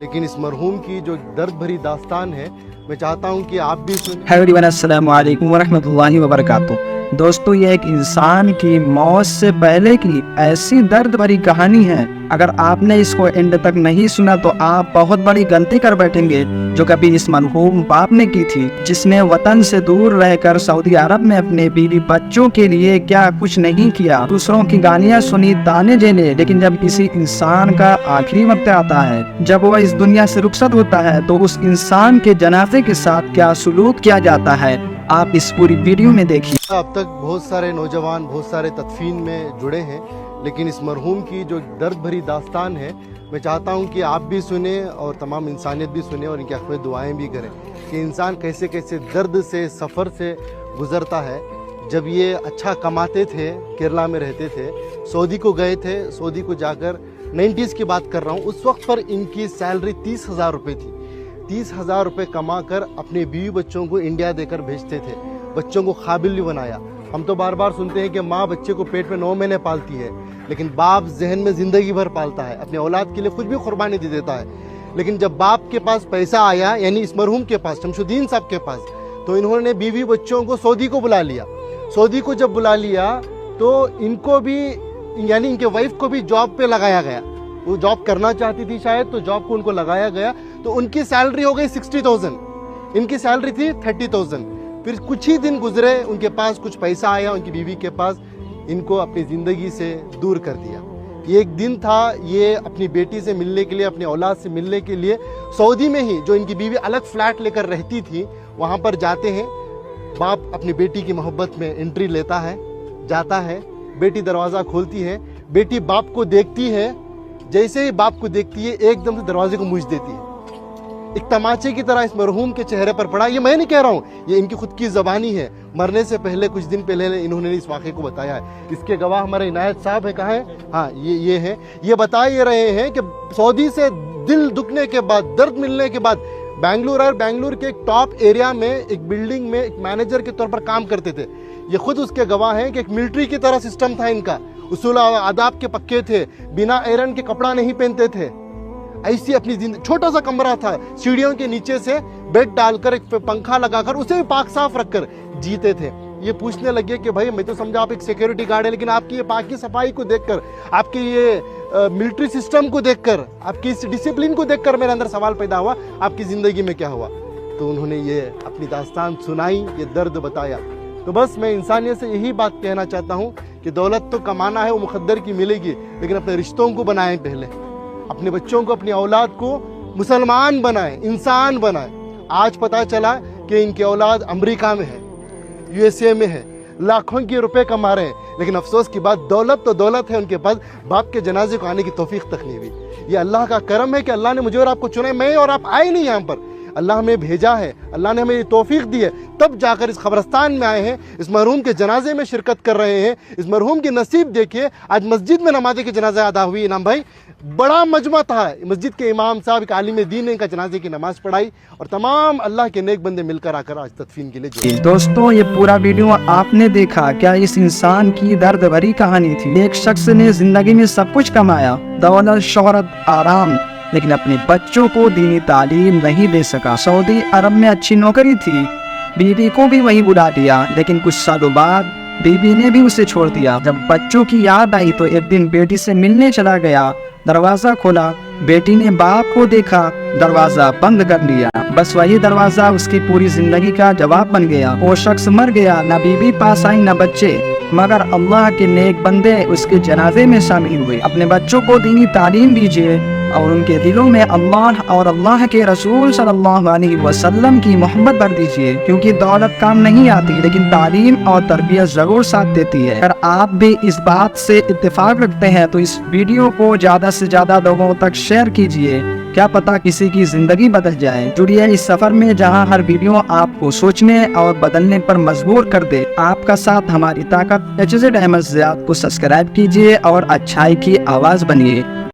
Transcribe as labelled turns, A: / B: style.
A: لیکن اس مرحوم کی جو درد بھری داستان ہے میں چاہتا ہوں کہ آپ بھی سنیں۔
B: ہیلو ایوریون، السلام علیکم ورحمۃ اللہ وبرکاتہ۔ دوستو، یہ ایک انسان کی موت سے پہلے کی ایسی درد بھری کہانی ہے۔ اگر آپ نے اس کو اینڈ تک نہیں سنا تو آپ بہت بڑی غلطی کر بیٹھیں گے جو کبھی اس مرحوم باپ نے کی تھی، جس نے وطن سے دور رہ کر سعودی عرب میں اپنے بیوی بچوں کے لیے کیا کچھ نہیں کیا، دوسروں کی گالیاں سنی، تانے جھیلے، لیکن جب کسی انسان کا آخری وقت آتا ہے، جب وہ اس دنیا سے رخصت ہوتا ہے، تو اس انسان کے جنازے کے ساتھ کیا سلوک کیا جاتا ہے، آپ اس پوری ویڈیو میں دیکھیے۔
A: اب تک بہت سارے نوجوان بہت سارے تدفین میں جڑے ہیں، لیکن اس مرحوم کی جو درد بھری داستان ہے میں چاہتا ہوں کہ آپ بھی سنیں اور تمام انسانیت بھی سنیں اور ان کے حق میں دعائیں بھی کریں کہ انسان کیسے کیسے درد سے، سفر سے گزرتا ہے۔ جب یہ اچھا کماتے تھے، کیرلا میں رہتے تھے، سعودی کو گئے تھے، سعودی کو جا کر 90s کی بات کر رہا ہوں، اس وقت پر ان کی سیلری 30,000 روپے تھی۔ 30,000 روپے کما کر اپنے بیوی بچوں کو انڈیا دے کر بھیجتے تھے، بچوں کو قابل بھی بنایا۔ ہم تو بار بار سنتے ہیں کہ ماں بچے کو پیٹ میں 9 مہینے پالتی ہے، لیکن باپ ذہن میں زندگی بھر پالتا ہے، اپنے اولاد کے لیے کچھ بھی قربانی دے دیتا ہے۔ لیکن جب باپ کے پاس پیسہ آیا، یعنی اس مرحوم کے پاس، شمس الدین صاحب کے پاس، تو انہوں نے بیوی بچوں کو سعودی کو بلا لیا۔ سعودی کو جب بلا لیا تو ان کو بھی، یعنی ان کے وائف کو بھی جاب پہ لگایا گیا۔ وہ جاب کرنا چاہتی تھی شاید، تو جاب کو ان کو لگایا گیا، تو ان کی سیلری ہو گئی 60,000، ان کی سیلری تھی 30,000۔ پھر کچھ ہی دن گزرے، ان کے پاس کچھ پیسہ آیا، ان کی بیوی کے پاس، ان کو اپنی زندگی سے دور کر دیا۔ یہ ایک دن تھا، یہ اپنی بیٹی سے ملنے کے لیے، اپنی اولاد سے ملنے کے لیے سعودی میں ہی، جو ان کی بیوی الگ فلیٹ لے کر رہتی تھی، وہاں پر جاتے ہیں۔ باپ اپنی بیٹی کی محبت میں انٹری لیتا ہے، جاتا ہے، بیٹی دروازہ کھولتی ہے، بیٹی باپ کو دیکھتی ہے، جیسے ہی باپ کو دیکھتی ہے ایک دم سے دروازے کو موچ دیتی ہے۔ ایک تماچے کی طرح اس مرحوم کے چہرے پر پڑا۔ یہ میں نہیں کہہ رہا ہوں، یہ ان کی خود کی زبانی ہے، مرنے سے پہلے کچھ دن پہلے انہوں نے اس واقعے کو بتایا ہے۔ اس کے گواہ ہمارے عنایت صاحب ہے، کہاں ہے؟ ہاں، یہ ہے۔ یہ بتا یہ رہے ہیں کہ سعودی سے دل دکھنے کے بعد، درد ملنے کے بعد، بنگلور کے ایک ٹاپ ایریا میں ایک بلڈنگ میں ایک مینیجر کے طور پر کام کرتے تھے۔ یہ خود اس کے گواہ ہیں کہ ایک ملٹری کی طرح سسٹم تھا ان کا، اصول آداب کے پکے تھے، بنا ایرن کے کپڑا نہیں پہنتے تھے، ایسی اپنی زندگی، چھوٹا سا کمرہ تھا، سیڑھیوں کے نیچے سے بیڈ ڈال کر، ایک پنکھا لگا کر، اسے بھی پاک صاف رکھ کر جیتے تھے۔ یہ پوچھنے لگے کہ بھائی میں تو سمجھا آپ ایک سیکیورٹی گارڈ ہیں، لیکن آپ کی یہ پاکی صفائی کو دیکھ کر، آپ کی یہ ملٹری سسٹم کو دیکھ کر، آپ کی اس ڈسپلن کو دیکھ کر میرے اندر سوال پیدا ہوا، آپ کی زندگی میں کیا ہوا؟ تو انہوں نے یہ اپنی داستان سنائی، یہ درد بتایا۔ تو بس میں انسانیت سے یہی بات کہنا چاہتا ہوں کہ دولت تو کمانا ہے، وہ مقدر کی ملے گی، لیکن اپنے رشتوں کو بنائیں، پہلے اپنے بچوں کو، اپنی اولاد کو مسلمان بنائیں، انسان بنائیں۔ آج پتا چلا کہ ان کی اولاد امریکہ میں ہے، USA میں ہے، لاکھوں کے روپے کما رہے ہیں، لیکن افسوس کی بات، دولت تو دولت ہے، ان کے پاس باپ کے جنازے کو آنے کی توفیق تک نہیں ہوئی۔ یہ اللہ کا کرم ہے کہ اللہ نے مجھے اور آپ کو چنا ہے، میں اور آپ آئے نہیں یہاں پر، اللہ ہمیں بھیجا ہے، اللہ نے ہمیں یہ توفیق دی ہے، تب جا کر اس قبرستان میں آئے ہیں، اس مرحوم کے جنازے میں شرکت کر رہے ہیں۔ اس مرحوم کی نصیب دیکھیے، آج مسجد میں نماز کے جنازہ ادا ہوئی۔ انعام بھائی، بڑا مجمع تھا، مسجد کے امام صاحب، ایک عالم دین نے ان کا جنازے کی نماز پڑھائی، اور تمام اللہ کے نیک بندے مل کر آ کر آج تدفین کے لیے جڑے۔
B: دوستو، یہ پورا ویڈیو آپ نے دیکھا، کیا اس انسان کی درد بھری کہانی تھی؟ ایک شخص نے زندگی میں سب کچھ کمایا، دولت، شہرت، آرام، لیکن اپنے بچوں کو دینی تعلیم نہیں دے سکا۔ سعودی عرب میں اچھی نوکری تھی، بیوی کو بھی وہی بلا دیا، لیکن کچھ سالوں بعد بیوی نے بھی اسے چھوڑ دیا۔ جب بچوں کی یاد آئی تو ایک دن بیٹی سے ملنے چلا گیا، دروازہ کھولا، بیٹی نے باپ کو دیکھا، دروازہ بند کر لیا۔ بس وہی دروازہ اس کی پوری زندگی کا جواب بن گیا۔ وہ شخص مر گیا، نہ بیوی پاس آئی، نہ بچے، مگر اللہ کے نیک بندے اس کے جنازے میں شامل ہوئے۔ اپنے بچوں کو دینی تعلیم دیجیے اور ان کے دلوں میں اللہ اور اللہ کے رسول صلی اللہ علیہ وسلم کی محبت بھر دیجیے، کیونکہ دولت کام نہیں آتی، لیکن تعلیم اور تربیت ضرور ساتھ دیتی ہے۔ اگر آپ بھی اس بات سے اتفاق رکھتے ہیں تو اس ویڈیو کو زیادہ سے زیادہ لوگوں تک شیئر کیجیے، کیا پتا کسی کی زندگی بدل جائے۔ جڑیے اس سفر میں جہاں ہر ویڈیو آپ کو سوچنے اور بدلنے پر مجبور کر دے۔ آپ کا ساتھ ہماری طاقت۔ HZ احمد زیاد کو سبسکرائب کیجیے اور اچھائی کی آواز بنیے۔